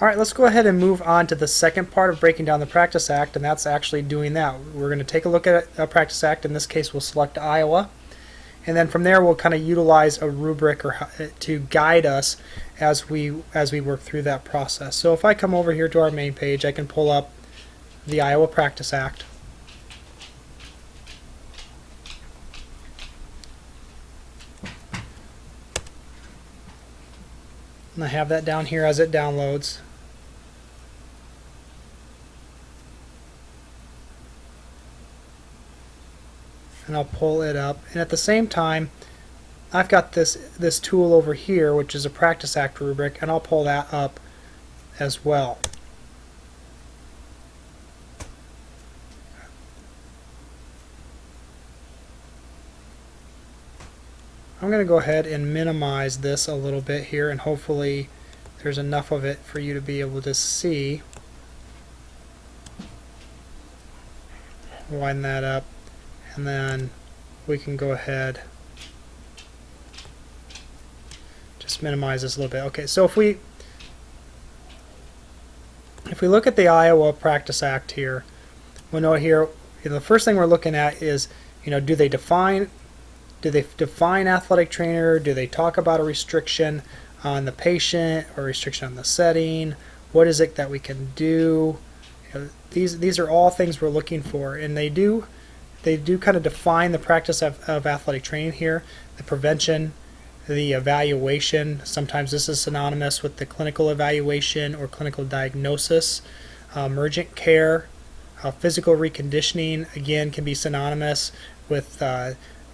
All right, let's go ahead and move on to the second part of breaking down the Practice Act, and that's actually doing that. We're going to take a look at a Practice Act. In this case, we'll select Iowa, and then from there we'll kind of utilize a rubric to guide us as we work through that process. So if I come over here to our main page, I can pull up the Iowa Practice Act. And I have that down here as it downloads. And I'll pull it up. And at the same time, I've got this tool over here, which is a Practice Act rubric, and I'll pull that up as well. I'm going to go ahead and minimize this a little bit here, and hopefully there's enough of it for you to be able to see. Widen that up, and then we can go ahead, just minimize this a little bit. Okay, so if we look at the Iowa Practice Act here, we'll know here, the first thing we're looking at is, do they define athletic trainer? Do they talk about a restriction on the patient or restriction on the setting? What is it that we can do? These are all things we're looking for, and they do kind of define the practice of athletic training here. The prevention, the evaluation. Sometimes this is synonymous with the clinical evaluation or clinical diagnosis. Emergent care, physical reconditioning, again, can be synonymous with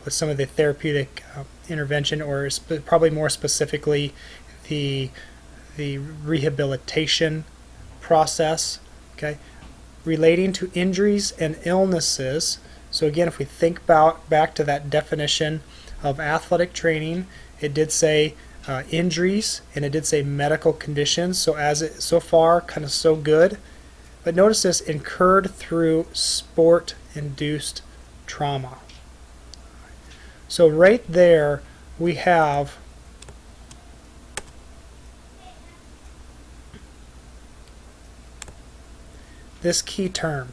some of the therapeutic intervention, or probably more specifically the rehabilitation process. Okay, relating to injuries and illnesses. So again, if we think back to that definition of athletic training, it did say injuries and it did say medical conditions. So far, kind of so good. But notice this: incurred through sport-induced trauma. So right there we have this key term,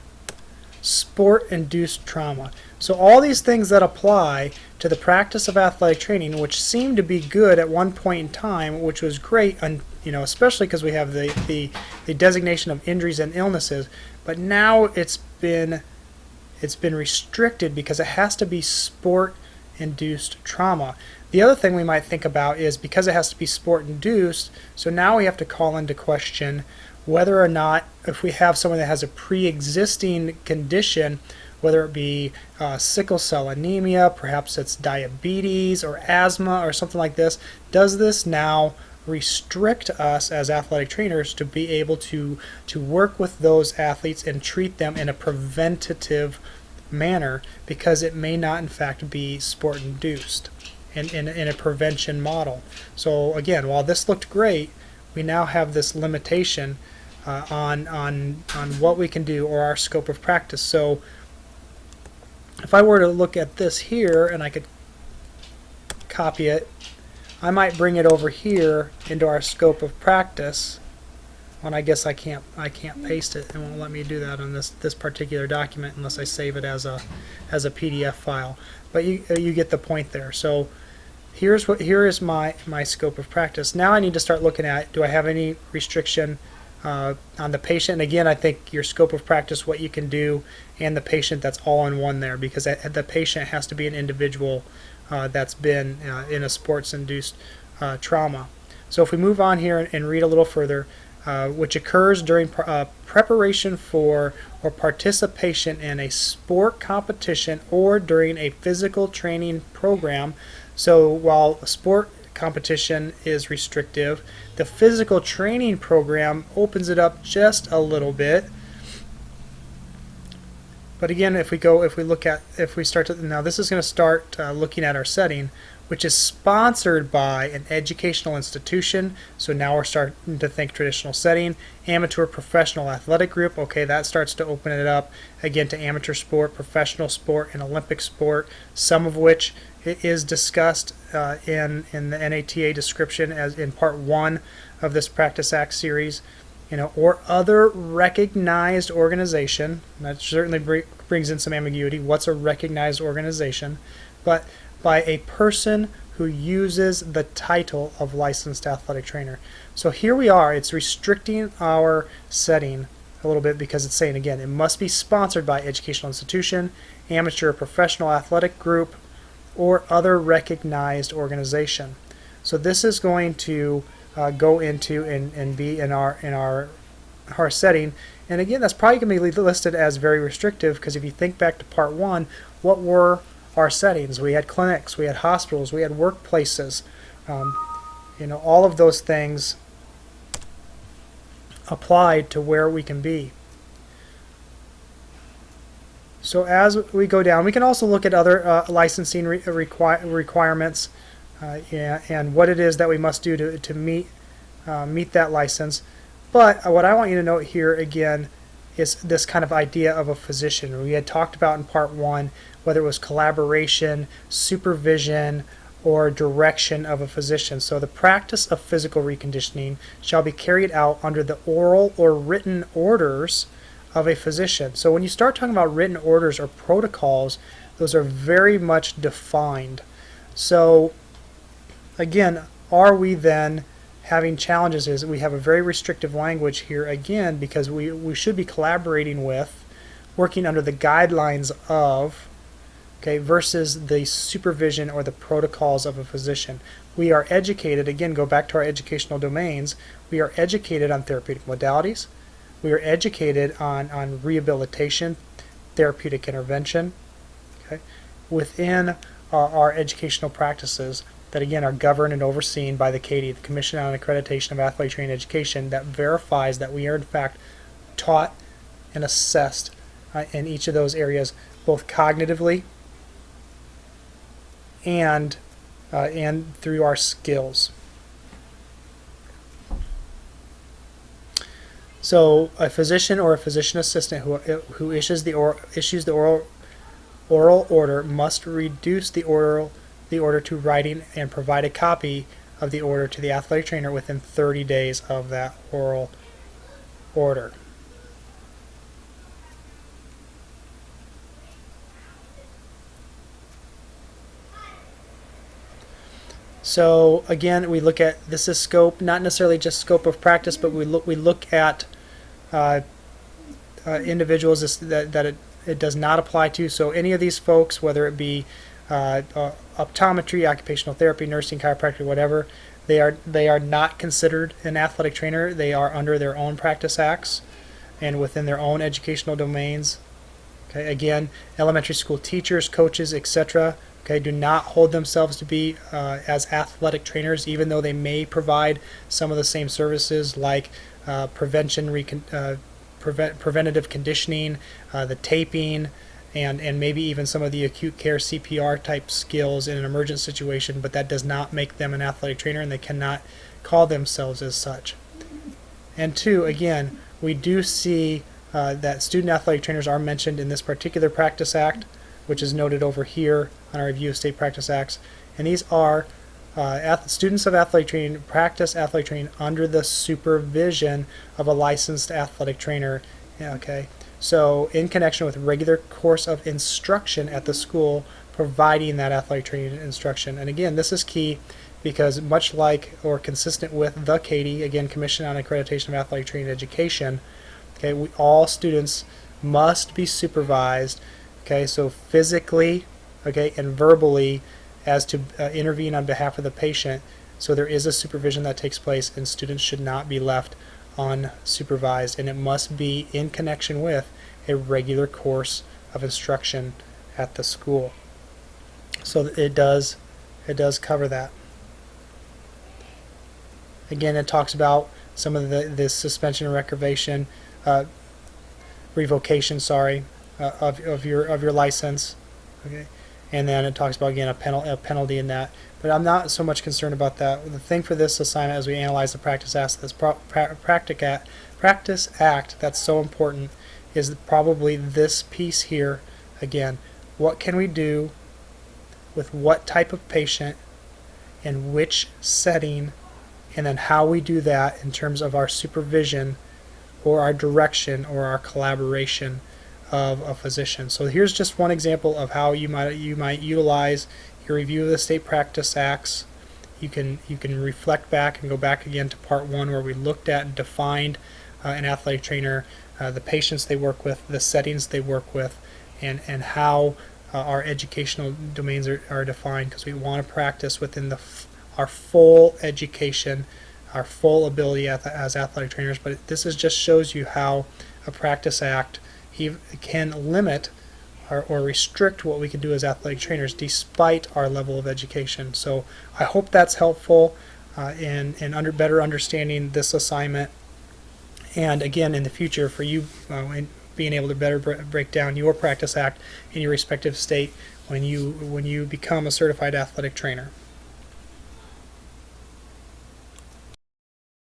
sport-induced trauma. So all these things that apply to the practice of athletic training, which seemed to be good at one point in time, which was great, and especially because we have the designation of injuries and illnesses, but now it's been restricted because it has to be sport-induced trauma. The other thing we might think about is, because it has to be sport-induced, so now we have to call into question whether or not, if we have someone that has a pre-existing condition, whether it be sickle cell anemia, perhaps it's diabetes or asthma or something like this, does this now restrict us as athletic trainers to be able to work with those athletes and treat them in a preventative manner, because it may not in fact be sport induced in a prevention model. So again, while this looked great, we now have this limitation on what we can do, or our scope of practice. So if I were to look at this here and I could copy it, I might bring it over here into our scope of practice. And I guess I can't paste it. It won't let me do that on this particular document unless I save it as a PDF file. But you get the point there. So here is my scope of practice. Now I need to start looking at, do I have any restriction on the patient? And again, I think your scope of practice, what you can do, and the patient, that's all in one there, because the patient has to be an individual that's been in a sports-induced trauma. So if we move on here and read a little further, which occurs during preparation for or participation in a sport competition or during a physical training program. So while a sport competition is restrictive, the physical training program opens it up just a little bit. But again, if we start to, now this is going to start looking at our setting, which is sponsored by an educational institution. So now we're starting to think traditional setting, amateur professional athletic group. Okay, that starts to open it up again to amateur sport, professional sport, and Olympic sport, some of which is discussed in the NATA description as in part 1 of this Practice Act series. or other recognized organization. That certainly brings in some ambiguity. What's a recognized organization? But by a person who uses the title of licensed athletic trainer. So here we are. It's restricting our setting a little bit because it's saying, again, it must be sponsored by educational institution, amateur or professional athletic group, or other recognized organization. So this is going to go into and be in our setting. And again, that's probably going to be listed as very restrictive, because if you think back to part one, what were our settings? We had clinics, we had hospitals, we had workplaces. All of those things applied to where we can be. So as we go down, we can also look at other licensing requirements and what it is that we must do to meet that license. But what I want you to note here again is this kind of idea of a physician. We had talked about in part one whether it was collaboration, supervision, or direction of a physician. So the practice of physical reconditioning shall be carried out under the oral or written orders of a physician. So when you start talking about written orders or protocols, those are very much defined. So again, are we then having challenges? Is we have a very restrictive language here again, because we should be collaborating with, working under the guidelines of, versus the supervision or the protocols of a physician. We are educated, again, go back to our educational domains, we are educated on therapeutic modalities, we are educated on rehabilitation, therapeutic intervention, within our educational practices that again are governed and overseen by the CATE, the Commission on Accreditation of Athletic Training Education, that verifies that we are in fact taught and assessed in each of those areas, both cognitively and through our skills. So a physician or a physician assistant who issues the oral order must reduce the order to writing and provide a copy of the order to the athletic trainer within 30 days of that oral order. So again, we look at, this is scope, not necessarily just scope of practice, but we look at individuals that it does not apply to. So any of these folks, whether it be optometry, occupational therapy, nursing, chiropractic, whatever, they are not considered an athletic trainer. They are under their own practice acts and within their own educational domains. Again, elementary school teachers, coaches, etc. Do not hold themselves to be as athletic trainers, even though they may provide some of the same services like preventative conditioning, the taping, and maybe even some of the acute care CPR type skills in an emergent situation, but that does not make them an athletic trainer, and they cannot call themselves as such. And two, again, we do see that student athletic trainers are mentioned in this particular practice act, which is noted over here on our review of state practice acts, and these are students of athletic training practice athletic training under the supervision of a licensed athletic trainer. So in connection with regular course of instruction at the school, providing that athletic training instruction. And again, this is key because much like or consistent with the CATE, again, Commission on Accreditation of Athletic Training Education, all students must be supervised, so physically, and verbally, as to intervene on behalf of the patient. So there is a supervision that takes place, and students should not be left unsupervised, and it must be in connection with a regular course of instruction at the school. So it does cover that. Again, it talks about some of the suspension and revocation, of your license, and then it talks about again a penalty in that. But I'm not so much concerned about that. The thing for this assignment, as we analyze the practice act that's so important, is probably this piece here. Again, what can we do with what type of patient in which setting, and then how we do that in terms of our supervision or our direction or our collaboration of a physician. So here's just one example of how you might utilize your review of the state practice acts. You can reflect back and go back again to part 1 where we looked at and defined an athletic trainer, the patients they work with, the settings they work with, and how our educational domains are defined, because we want to practice within our full education, our full ability as athletic trainers. But this just shows you how a practice act can limit or restrict what we can do as athletic trainers despite our level of education. So I hope that's helpful in better understanding this assignment, and again in the future for you in being able to better break down your practice act in your respective state when you become a certified athletic trainer.